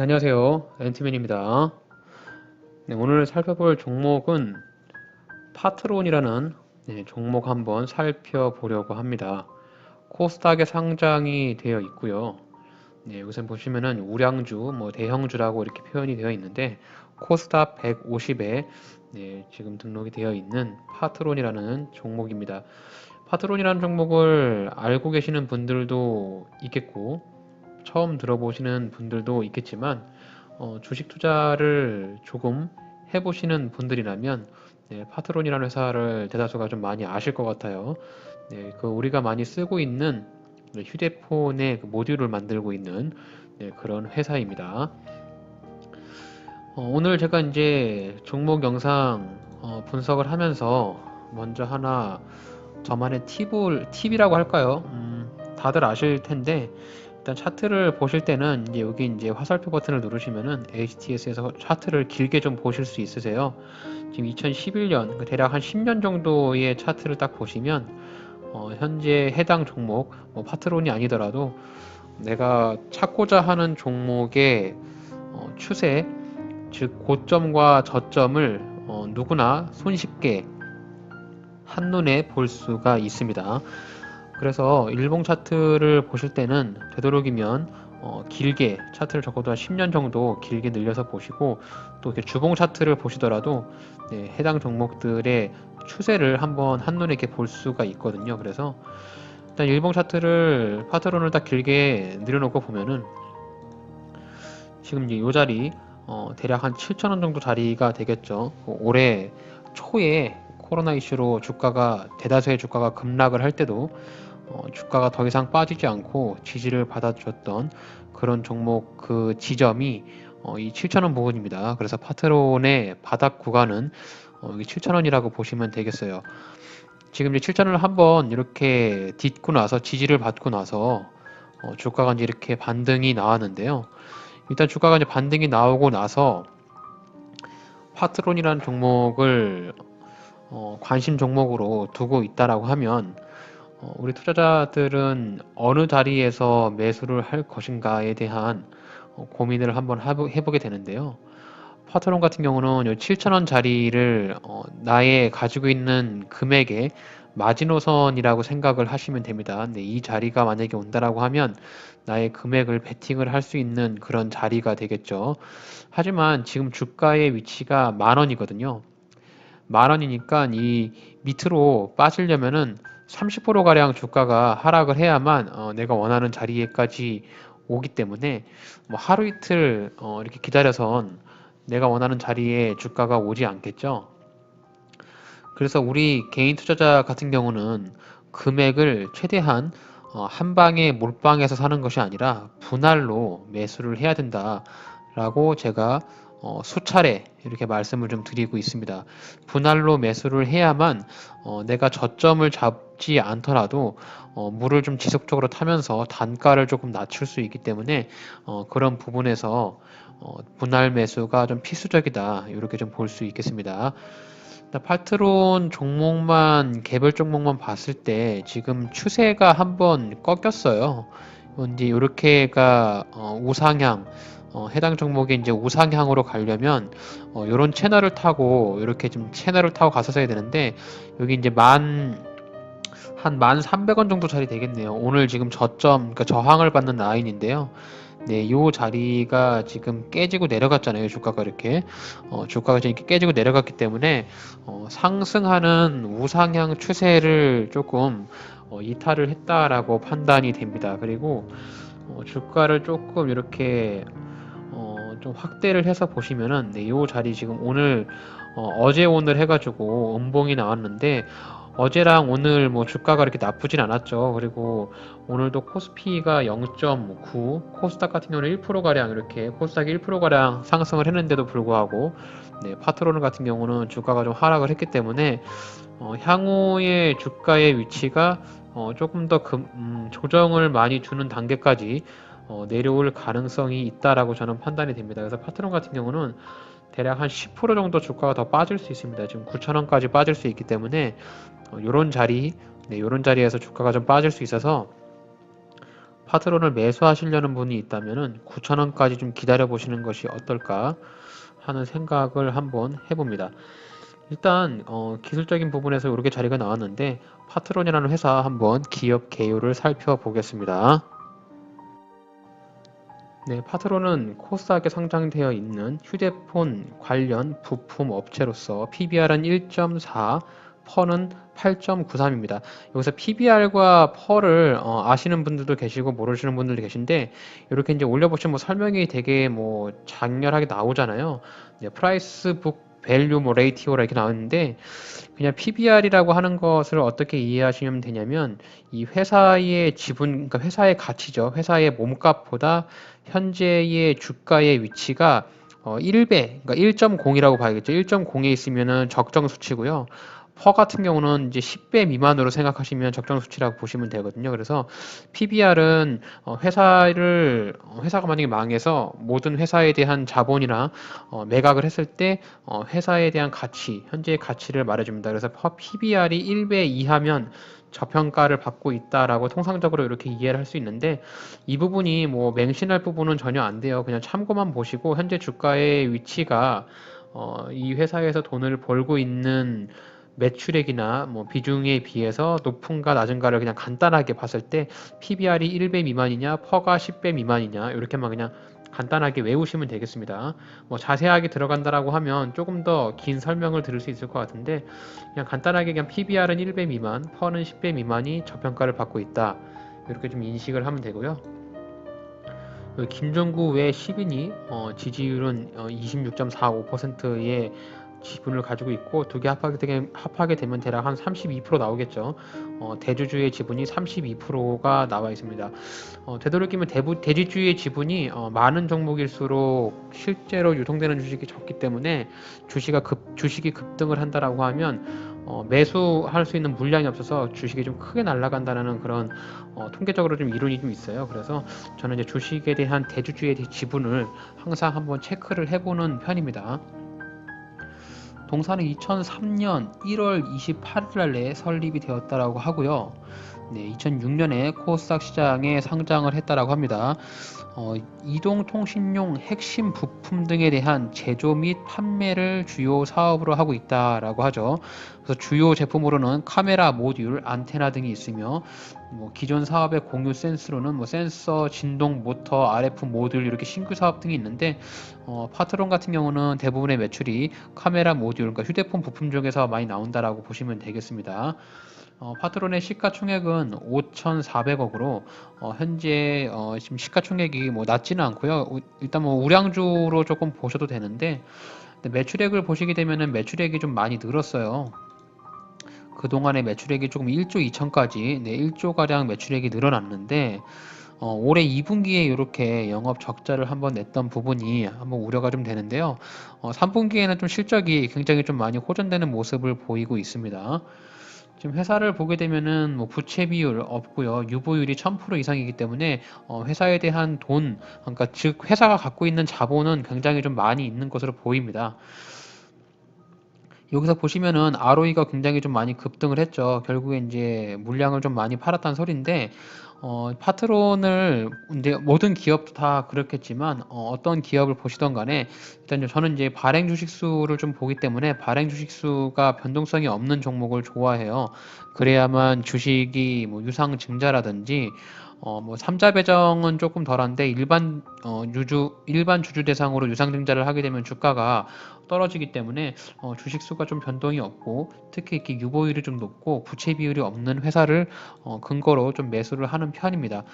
네, 안녕하세요. 앤티맨입니다. 네, 오늘 살펴볼 종목은 파트론이라는 종목 한번 살펴보려고 합니다. 코스닥에 상장이 되어 있고요. 우선 보시면은 우량주, 대형주라고 이렇게 표현이 되어 있는데 코스닥 150에 지금 등록이 되어 있는 파트론이라는 종목입니다. 파트론이라는 종목을 알고 계시는 분들도 있겠고 처음 들어보시는 분들도 있겠지만 주식 투자를 조금 해보시는 분들이라면 파트론이라는 회사를 대다수가 좀 많이 아실 것 같아요. 그 우리가 많이 쓰고 있는 휴대폰의 그 모듈을 만들고 있는 그런 회사입니다. 오늘 제가 이제 종목 영상 분석을 하면서 먼저 하나 저만의 팁이라고 할까요? 다들 아실 텐데 일단 차트를 보실 때는 이제 여기 이제 화살표 버튼을 누르시면은 HTS에서 차트를 길게 좀 보실 수 있으세요. 지금 2011년 대략 한 10년 정도의 차트를 딱 보시면 현재 해당 종목 파트론이 아니더라도 내가 찾고자 하는 종목의 추세 즉 고점과 저점을 누구나 손쉽게 한눈에 볼 수가 있습니다. 그래서 일봉 차트를 보실 때는 되도록이면 길게 차트를 적어도 한 10년 정도 길게 늘려서 보시고 또 이렇게 주봉 차트를 보시더라도 해당 종목들의 추세를 한번 한눈에 이렇게 볼 수가 있거든요. 그래서 일단 일봉 차트를 파트론을 딱 길게 늘려놓고 보면은 지금 이제 이 자리 대략 한 7,000원 정도 자리가 되겠죠. 올해 초에 코로나 이슈로 주가가 대다수의 주가가 급락을 할 때도 주가가 더 이상 빠지지 않고 지지를 받아줬던 그런 종목 그 지점이 이 7,000원 부분입니다. 그래서 파트론의 바닥 구간은 여기 7,000원이라고 보시면 되겠어요. 지금 이제 7,000원을 한번 이렇게 딛고 나서 지지를 받고 나서 주가가 이제 이렇게 반등이 나왔는데요. 일단 주가가 이제 반등이 나오고 나서 파트론이라는 종목을 관심 종목으로 두고 있다라고 하면 우리 투자자들은 어느 자리에서 매수를 할 것인가에 대한 고민을 한번 해보게 되는데요. 파트론 같은 경우는 7,000원 자리를 나의 가지고 있는 금액의 마지노선이라고 생각을 하시면 됩니다. 근데 이 자리가 만약에 온다라고 하면 나의 금액을 베팅을 할 수 있는 그런 자리가 되겠죠. 하지만 지금 주가의 위치가 10,000원이거든요. 10,000원이니까 이 밑으로 빠지려면은 30%가량 주가가 하락을 해야만 내가 원하는 자리에까지 오기 때문에 뭐 하루 이틀 이렇게 기다려선 내가 원하는 자리에 주가가 오지 않겠죠. 그래서 우리 개인 투자자 같은 경우는 금액을 최대한 한 방에 몰빵해서 사는 것이 아니라 분할로 매수를 해야 된다라고 제가 수차례 이렇게 말씀을 좀 드리고 있습니다. 분할로 매수를 해야만 내가 저점을 잡지 않더라도 물을 좀 지속적으로 타면서 단가를 조금 낮출 수 있기 때문에 그런 부분에서 분할 매수가 좀 필수적이다 이렇게 좀 볼 수 있겠습니다. 파트론 종목만 개별 종목만 봤을 때 지금 추세가 한번 꺾였어요. 이제 이렇게가 우상향 해당 종목이 이제 우상향으로 가려면 이런 채널을 타고 이렇게 좀 채널을 타고 갔었어야 되는데 여기 이제 한 1,300원 정도 자리 되겠네요. 오늘 지금 저점 그러니까 저항을 받는 라인인데요. 네, 요 자리가 지금 깨지고 내려갔잖아요. 주가가 이렇게 주가가 이렇게 깨지고 내려갔기 때문에 상승하는 우상향 추세를 조금 이탈을 했다라고 판단이 됩니다. 그리고 주가를 조금 이렇게 좀 확대를 해서 보시면은 요 자리 지금 오늘 어제 오늘 해가지고 음봉이 나왔는데 어제랑 오늘 뭐 주가가 이렇게 나쁘진 않았죠. 그리고 오늘도 코스피가 0.9, 코스닥 같은 경우는 1%가량 이렇게 코스닥이 1%가량 상승을 했는데도 불구하고 파트론 같은 경우는 주가가 좀 하락을 했기 때문에 향후의 주가의 위치가 조금 더 조정을 많이 주는 단계까지 내려올 가능성이 있다라고 저는 판단이 됩니다. 그래서 파트론 같은 경우는 대략 한 10% 정도 주가가 더 빠질 수 있습니다. 지금 9,000원까지 빠질 수 있기 때문에 요런 자리에서 주가가 좀 빠질 수 있어서 파트론을 매수하시려는 분이 있다면은 9,000원까지 좀 기다려 보시는 것이 어떨까 하는 생각을 한번 해봅니다. 일단 기술적인 부분에서 이렇게 자리가 나왔는데 파트론이라는 회사 한번 기업 개요를 살펴보겠습니다. 네, 파트론은 코스닥에 상장되어 있는 휴대폰 관련 부품 업체로서 PBR은 1.4, 펄은 8.93입니다. 여기서 PBR과 펄을 아시는 분들도 계시고 모르시는 분들도 계신데 이렇게 이제 올려보시면 뭐 설명이 되게 뭐 장렬하게 나오잖아요. 네, 프라이스 북 밸류 뭐 레이티오라 이렇게 나오는데 그냥 PBR이라고 하는 것을 어떻게 이해하시면 되냐면 이 회사의 지분, 그러니까 회사의 가치죠. 회사의 몸값보다 현재의 주가의 위치가 1배, 그러니까 1.0이라고 봐야겠죠. 1.0에 있으면은 적정 수치고요. 퍼 같은 경우는 이제 10배 미만으로 생각하시면 적정 수치라고 보시면 되거든요. 그래서 PBR은 회사가 만약에 망해서 모든 회사에 대한 자본이나 매각을 했을 때 회사에 대한 가치, 현재의 가치를 말해줍니다. 그래서 PBR이 1배 이하면 저평가를 받고 있다라고 통상적으로 이렇게 이해를 할 수 있는데 이 부분이 뭐 맹신할 부분은 전혀 안 돼요. 그냥 참고만 보시고 현재 주가의 위치가 이 회사에서 돈을 벌고 있는 매출액이나 뭐 비중에 비해서 높은가 낮은가를 그냥 간단하게 봤을 때 PBR이 1배 미만이냐, 퍼가 10배 미만이냐 이렇게만 그냥 간단하게 외우시면 되겠습니다. 뭐 자세하게 들어간다라고 하면 조금 더 긴 설명을 들을 수 있을 것 같은데 그냥 간단하게 그냥 PBR은 1배 미만, 퍼는 10배 미만이 저평가를 받고 있다. 이렇게 좀 인식을 하면 되고요. 김종구 외 10인이 지지율은 26.45%의 지분을 가지고 있고 두 개 합하게 되면 대략 한 32% 나오겠죠. 대주주의 지분이 32%가 나와 있습니다. 되도록이면 대주주의 지분이 많은 종목일수록 실제로 유통되는 주식이 적기 때문에 주식이 급등을 한다라고 하면 매수할 수 있는 물량이 없어서 주식이 좀 크게 날아간다는 그런 통계적으로 좀 이론이 좀 있어요. 그래서 저는 이제 주식에 대한 대주주의 지분을 항상 한번 체크를 해보는 편입니다. 동사는 2003년 1월 28일 날에 설립이 되었다라고 하고요. 네, 2006년에 코스닥 시장에 상장을 했다라고 합니다. 이동통신용 핵심 부품 등에 대한 제조 및 판매를 주요 사업으로 하고 있다라고 하죠. 그래서 주요 제품으로는 카메라 모듈, 안테나 등이 있으며 뭐 기존 사업의 공유 센스로는 뭐 센서, 진동 모터, RF 모듈 이렇게 신규 사업 등이 있는데 파트론 같은 경우는 대부분의 매출이 카메라 모듈, 그러니까 휴대폰 부품 쪽에서 많이 나온다라고 보시면 되겠습니다. 파트론의 시가총액은 5,400억으로 현재 지금 시가총액이 뭐 낮지는 않고요. 일단 뭐 우량주로 조금 보셔도 되는데 매출액을 보시게 되면은 매출액이 좀 많이 늘었어요. 그동안의 매출액이 조금 1조 2천까지 1조 가량 매출액이 늘어났는데 올해 2분기에 이렇게 영업 적자를 한번 냈던 부분이 한번 우려가 좀 되는데요. 3분기에는 좀 실적이 굉장히 좀 많이 호전되는 모습을 보이고 있습니다. 지금 회사를 보게 되면은 뭐 부채 비율 없고요. 유보율이 1000% 이상이기 때문에 회사에 대한 돈, 그러니까 즉 회사가 갖고 있는 자본은 굉장히 좀 많이 있는 것으로 보입니다. 여기서 보시면은 ROE가 굉장히 좀 많이 급등을 했죠. 결국에 이제 물량을 좀 많이 팔았다는 소리인데, 파트론을 이제 모든 기업도 다 그렇겠지만, 떤 기업을 보시던 간에, 일단 저는 이제 발행 주식수를 좀 보기 때문에 발행 주식수가 변동성이 없는 종목을 좋아해요. 그래야만 주식이 뭐 유상 증자라든지, 뭐 삼자 배정은 조금 덜한데 일반 주주 대상으로 유상 증자를 하게 되면 주가가 떨어지기 때문에 주식 수가 좀 변동이 없고 특히 이렇게 유보율이 좀 높고 부채 비율이 없는 회사를 근거로 좀 매수를 하는 편입니다.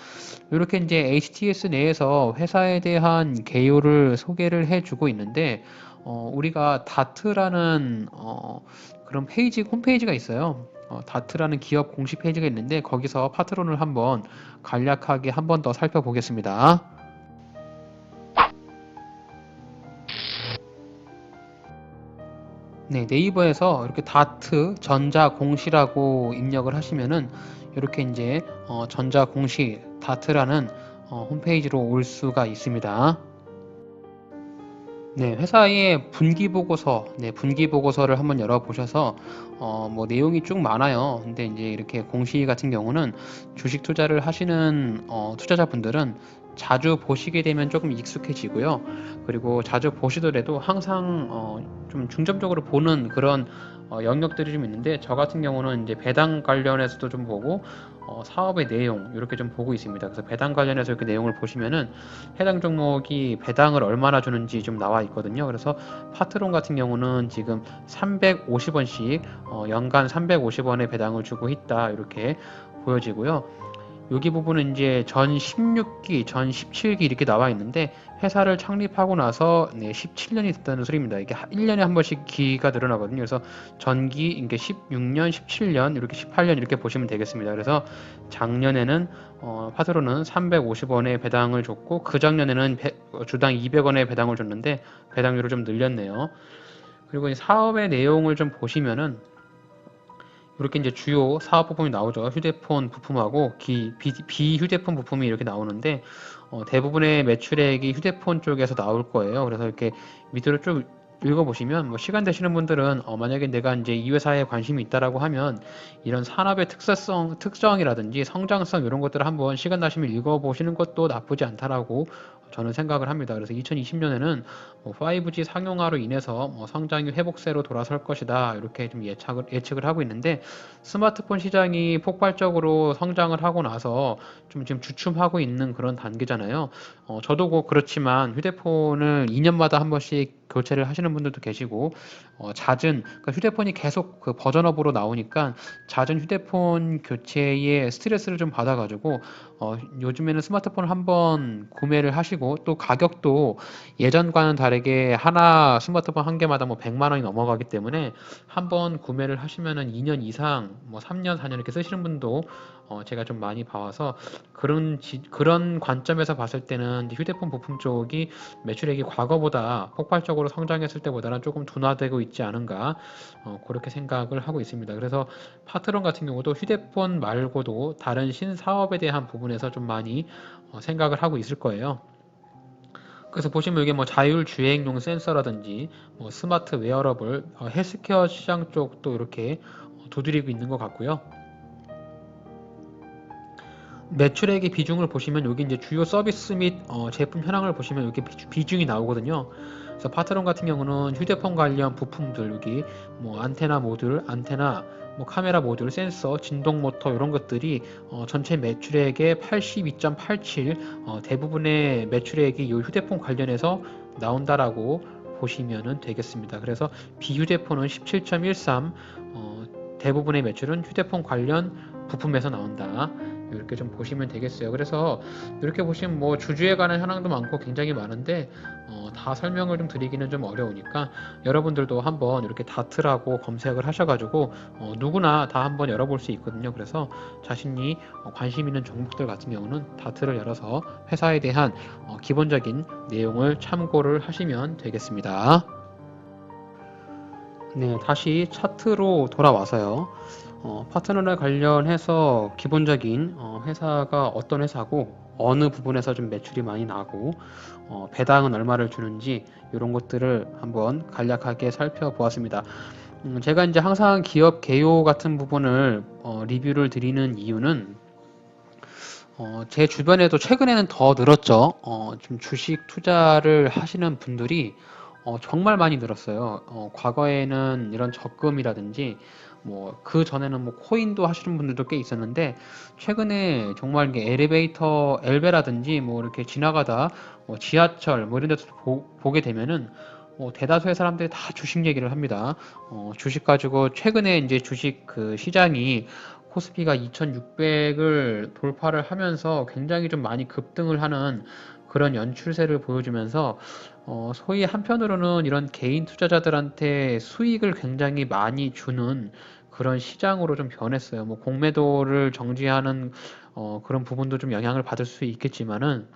이렇게 이제 HTS 내에서 회사에 대한 개요를 소개를 해주고 있는데 우리가 다트라는 그런 홈페이지가 있어요. 다트라는 기업 공식 페이지가 있는데 거기서 파트론을 한번 간략하게 한 번 더 살펴보겠습니다. 네, 네이버에서 이렇게 다트 전자공시라고 입력을 하시면은 이렇게 이제 전자공시 다트라는 홈페이지로 올 수가 있습니다. 네, 회사의 분기 보고서, 분기 보고서를 한번 열어보셔서, 뭐 내용이 쭉 많아요. 근데 이제 이렇게 공시 같은 경우는 주식 투자를 하시는 투자자분들은 자주 보시게 되면 조금 익숙해지고요. 그리고 자주 보시더라도 항상 좀 중점적으로 보는 그런 영역들이 좀 있는데, 저 같은 경우는 이제 배당 관련해서도 좀 보고, 사업의 내용 이렇게 좀 보고 있습니다. 그래서 배당 관련해서 이렇게 내용을 보시면은 해당 종목이 배당을 얼마나 주는지 좀 나와 있거든요. 그래서 파트론 같은 경우는 지금 350원씩 연간 350원의 배당을 주고 있다 이렇게 보여지고요. 여기 부분은 이제 전 16기, 전 17기 이렇게 나와 있는데 회사를 창립하고 나서 17년이 됐다는 소리입니다. 이게 1년에 한 번씩 기가 늘어나거든요. 그래서 전기 이게 16년, 17년, 이렇게 18년 이렇게 보시면 되겠습니다. 그래서 작년에는 파트로는 350원의 배당을 줬고 그 작년에는 주당 200원의 배당을 줬는데 배당률을 좀 늘렸네요. 그리고 사업의 내용을 좀 보시면은 이렇게 이제 주요 사업 부품이 나오죠. 휴대폰 부품하고 비휴대폰 부품이 이렇게 나오는데 대부분의 매출액이 휴대폰 쪽에서 나올 거예요. 그래서 이렇게 밑으로 쭉 읽어보시면 뭐 시간 되시는 분들은 만약에 내가 이제 이 회사에 관심이 있다라고 하면 이런 산업의 특성이라든지 성장성 이런 것들을 한번 시간 나시면 읽어보시는 것도 나쁘지 않다라고 저는 생각을 합니다. 그래서 2020년에는 5G 상용화로 인해서 성장이 회복세로 돌아설 것이다 이렇게 좀 예측을 하고 있는데 스마트폰 시장이 폭발적으로 성장을 하고 나서 좀 지금 주춤하고 있는 그런 단계잖아요. 저도 그렇지만 휴대폰을 2년마다 한 번씩 교체를 하시는 분들도 계시고 그러니까 휴대폰이 계속 그 버전업으로 나오니까 잦은 휴대폰 교체에 스트레스를 좀 받아가지고 요즘에는 스마트폰을 한번 구매를 하시고 또 가격도 예전과는 다르게 하나 스마트폰 한 개마다 뭐 100만 원이 넘어가기 때문에 한번 구매를 하시면은 2년 이상 뭐 3년 4년 이렇게 쓰시는 분도 제가 좀 많이 봐와서 그런 관점에서 봤을 때는 휴대폰 부품 쪽이 매출액이 과거보다 폭발적으로 성장했을 때보다는 조금 둔화되고 있지 않은가 그렇게 생각을 하고 있습니다. 그래서 파트론 같은 경우도 휴대폰 말고도 다른 신사업에 대한 부분에서 좀 많이 생각을 하고 있을 거예요. 그래서 보시면 이게 뭐 자율주행용 센서라든지 뭐 스마트 웨어러블, 헬스케어 시장 쪽도 이렇게 두드리고 있는 것 같고요. 매출액의 비중을 보시면 여기 이제 주요 서비스 및 제품 현황을 보시면 이렇게 비중이 나오거든요. 그래서 파트론 같은 경우는 휴대폰 관련 부품들 여기 뭐 안테나 모듈, 안테나, 뭐 카메라 모듈, 센서, 진동 모터 이런 것들이 전체 매출액의 82.87 대부분의 매출액이 이 휴대폰 관련해서 나온다라고 보시면 되겠습니다. 그래서 비휴대폰은 17.13 대부분의 매출은 휴대폰 관련 부품에서 나온다. 이렇게 좀 보시면 되겠어요. 그래서 이렇게 보시면 뭐 주주에 관한 현황도 많고 굉장히 많은데 다 설명을 좀 드리기는 좀 어려우니까 여러분들도 한번 이렇게 다트라고 검색을 하셔가지고 누구나 다 한번 열어볼 수 있거든요. 그래서 자신이 관심 있는 종목들 같은 경우는 다트를 열어서 회사에 대한 기본적인 내용을 참고를 하시면 되겠습니다. 네, 다시 차트로 돌아와서요. 파트너에 관련해서 기본적인 회사가 어떤 회사고 어느 부분에서 좀 매출이 많이 나고 배당은 얼마를 주는지 이런 것들을 한번 간략하게 살펴보았습니다. 제가 이제 항상 기업 개요 같은 부분을 리뷰를 드리는 이유는 제 주변에도 최근에는 더 늘었죠. 좀 주식 투자를 하시는 분들이 정말 많이 늘었어요. 과거에는 이런 적금이라든지 뭐 그 전에는 뭐 코인도 하시는 분들도 꽤 있었는데 최근에 정말 이게 엘베라든지 뭐 이렇게 지나가다 지하철 뭐 이런 데서 보게 되면은 대다수의 사람들이 다 주식 얘기를 합니다. 주식 가지고 최근에 이제 주식 그 시장이 코스피가 2600을 돌파를 하면서 굉장히 좀 많이 급등을 하는 그런 연출세를 보여주면서 소위 한편으로는 이런 개인 투자자들한테 수익을 굉장히 많이 주는 그런 시장으로 좀 변했어요. 뭐 공매도를 정지하는 그런 부분도 좀 영향을 받을 수 있겠지만은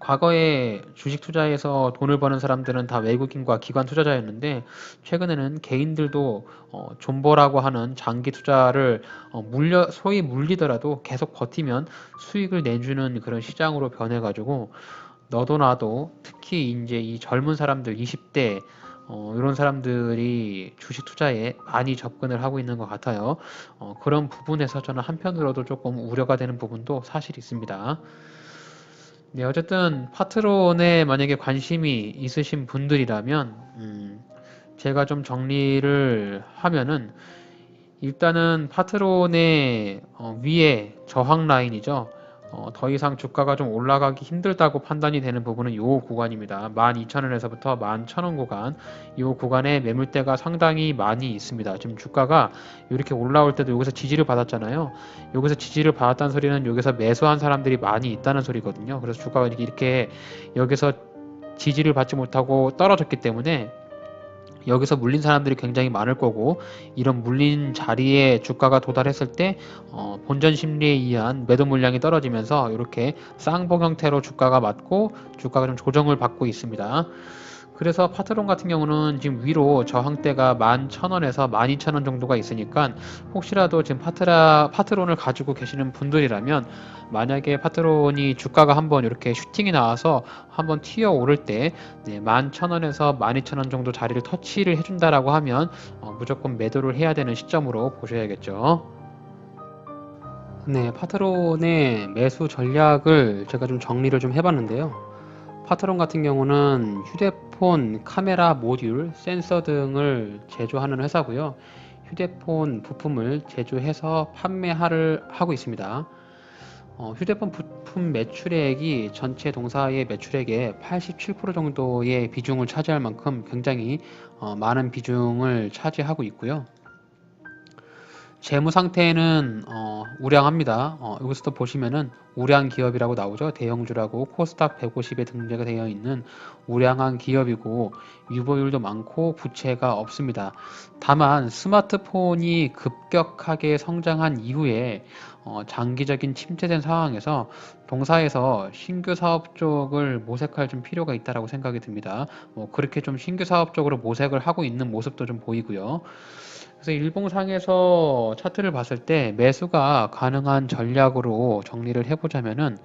과거에 주식 투자에서 돈을 버는 사람들은 다 외국인과 기관 투자자였는데 최근에는 개인들도 존버라고 하는 장기 투자를 소위 물리더라도 계속 버티면 수익을 내주는 그런 시장으로 변해가지고 너도 나도 특히 이제 이 젊은 사람들 20대 이런 사람들이 주식 투자에 많이 접근을 하고 있는 것 같아요. 그런 부분에서 저는 한편으로도 조금 우려가 되는 부분도 사실 있습니다. 네, 어쨌든 파트론에 만약에 관심이 있으신 분들이라면 제가 좀 정리를 하면은 일단은 파트론의 위에 저항 라인이죠. 더 이상 주가가 좀 올라가기 힘들다고 판단이 되는 부분은 이 구간입니다. 12,000원에서부터 11,000원 구간, 이 구간에 매물대가 상당히 많이 있습니다. 지금 주가가 이렇게 올라올 때도 여기서 지지를 받았잖아요. 여기서 지지를 받았다는 소리는 여기서 매수한 사람들이 많이 있다는 소리거든요. 그래서 주가가 이렇게 여기서 지지를 받지 못하고 떨어졌기 때문에 여기서 물린 사람들이 굉장히 많을 거고, 이런 물린 자리에 주가가 도달했을 때 본전 심리에 의한 매도 물량이 떨어지면서 이렇게 쌍봉 형태로 주가가 맞고 주가가 좀 조정을 받고 있습니다. 그래서 파트론 같은 경우는 지금 위로 저항대가 11,000원에서 12,000원 정도가 있으니까 혹시라도 지금 파트론을 가지고 계시는 분들이라면 만약에 파트론이 주가가 한번 이렇게 슈팅이 나와서 한번 튀어 오를 때 11,000원에서 12,000원 정도 자리를 터치를 해준다라고 하면 무조건 매도를 해야 되는 시점으로 보셔야겠죠. 네, 파트론의 매수 전략을 제가 좀 정리를 좀 해봤는데요. 파트론 같은 경우는 휴대폰 카메라 모듈, 센서 등을 제조하는 회사고요. 휴대폰 부품을 제조해서 판매를 하고 있습니다. 휴대폰 부품 매출액이 전체 동사의 매출액의 87% 정도의 비중을 차지할 만큼 굉장히 많은 비중을 차지하고 있고요. 재무 상태는 우량합니다. 여기서도 보시면은 우량 기업이라고 나오죠. 대형주라고 코스닥 150에 등재가 되어 있는 우량한 기업이고 유보율도 많고 부채가 없습니다. 다만 스마트폰이 급격하게 성장한 이후에 장기적인 침체된 상황에서 동사에서 신규 사업 쪽을 모색할 좀 필요가 있다라고 생각이 듭니다. 그렇게 좀 신규 사업 쪽으로 모색을 하고 있는 모습도 좀 보이고요. 그래서 일봉상에서 차트를 봤을 때 매수가 가능한 전략으로 정리를 해보자면은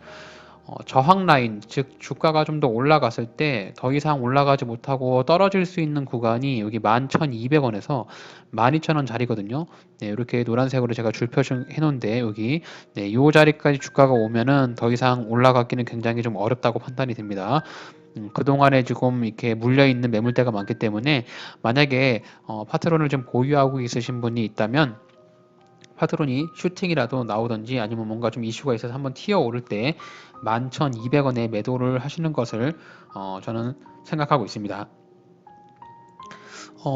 저항 라인, 즉 주가가 좀 더 올라갔을 때 더 이상 올라가지 못하고 떨어질 수 있는 구간이 여기 11,200원에서 12,000원 자리거든요. 네, 이렇게 노란색으로 제가 줄 표시해 놓은데 여기 이 자리까지 주가가 오면은 더 이상 올라가기는 굉장히 좀 어렵다고 판단이 됩니다. 그동안에 지금 이렇게 물려있는 매물대가 많기 때문에 만약에 파트론을 좀 보유하고 있으신 분이 있다면 파트론이 슈팅이라도 나오든지 아니면 뭔가 좀 이슈가 있어서 한번 튀어 오를 때 11,200원에 매도를 하시는 것을 저는 생각하고 있습니다.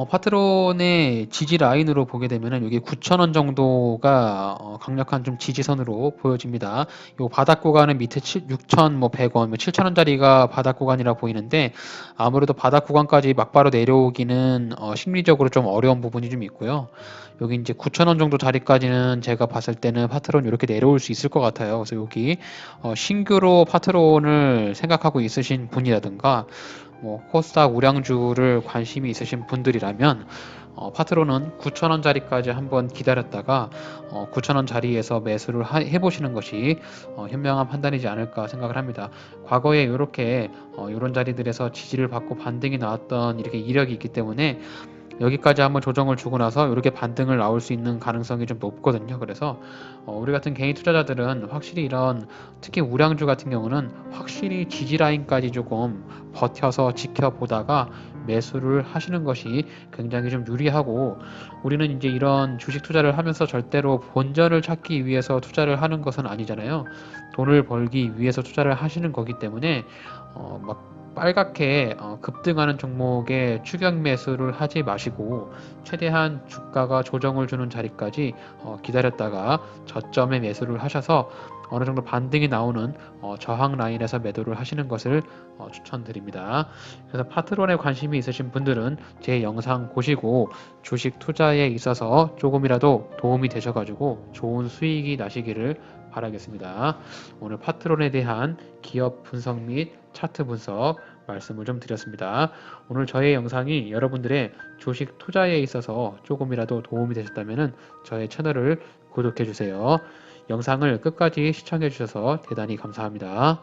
파트론의 지지 라인으로 보게 되면은 여기 9,000원 정도가 강력한 좀 지지선으로 보여집니다. 요 바닥 구간은 밑에 6,100원, 7,000원짜리가 바닥 구간이라 보이는데 아무래도 바닥 구간까지 막바로 내려오기는 심리적으로 좀 어려운 부분이 좀 있고요. 여기 이제 9,000원 정도 자리까지는 제가 봤을 때는 파트론 이렇게 내려올 수 있을 것 같아요. 그래서 여기 신규로 파트론을 생각하고 있으신 분이라든가 코스닥 우량주를 관심이 있으신 분들이라면 파트론은 9,000원 자리까지 한번 기다렸다가 9,000원 자리에서 매수를 해보시는 것이 현명한 판단이지 않을까 생각을 합니다. 과거에 이렇게 이런 자리들에서 지지를 받고 반등이 나왔던 이렇게 이력이 있기 때문에 여기까지 한번 조정을 주고 나서 이렇게 반등을 나올 수 있는 가능성이 좀 높거든요. 그래서 우리 같은 개인 투자자들은 확실히 이런 특히 우량주 같은 경우는 확실히 지지 라인까지 조금 버텨서 지켜보다가 매수를 하시는 것이 굉장히 좀 유리하고, 우리는 이제 이런 주식 투자를 하면서 절대로 본전을 찾기 위해서 투자를 하는 것은 아니잖아요. 돈을 벌기 위해서 투자를 하시는 거기 때문에 막 빨갛게 급등하는 종목에 추격 매수를 하지 마시고 최대한 주가가 조정을 주는 자리까지 기다렸다가 저점에 매수를 하셔서 어느 정도 반등이 나오는 저항 라인에서 매도를 하시는 것을 추천드립니다. 그래서 파트론에 관심이 있으신 분들은 제 영상 보시고 주식 투자에 있어서 조금이라도 도움이 되셔가지고 좋은 수익이 나시기를 바라겠습니다. 오늘 파트론에 대한 기업 분석 및 차트 분석 말씀을 좀 드렸습니다. 오늘 저의 영상이 여러분들의 주식 투자에 있어서 조금이라도 도움이 되셨다면 저의 채널을 구독해 주세요. 영상을 끝까지 시청해 주셔서 대단히 감사합니다.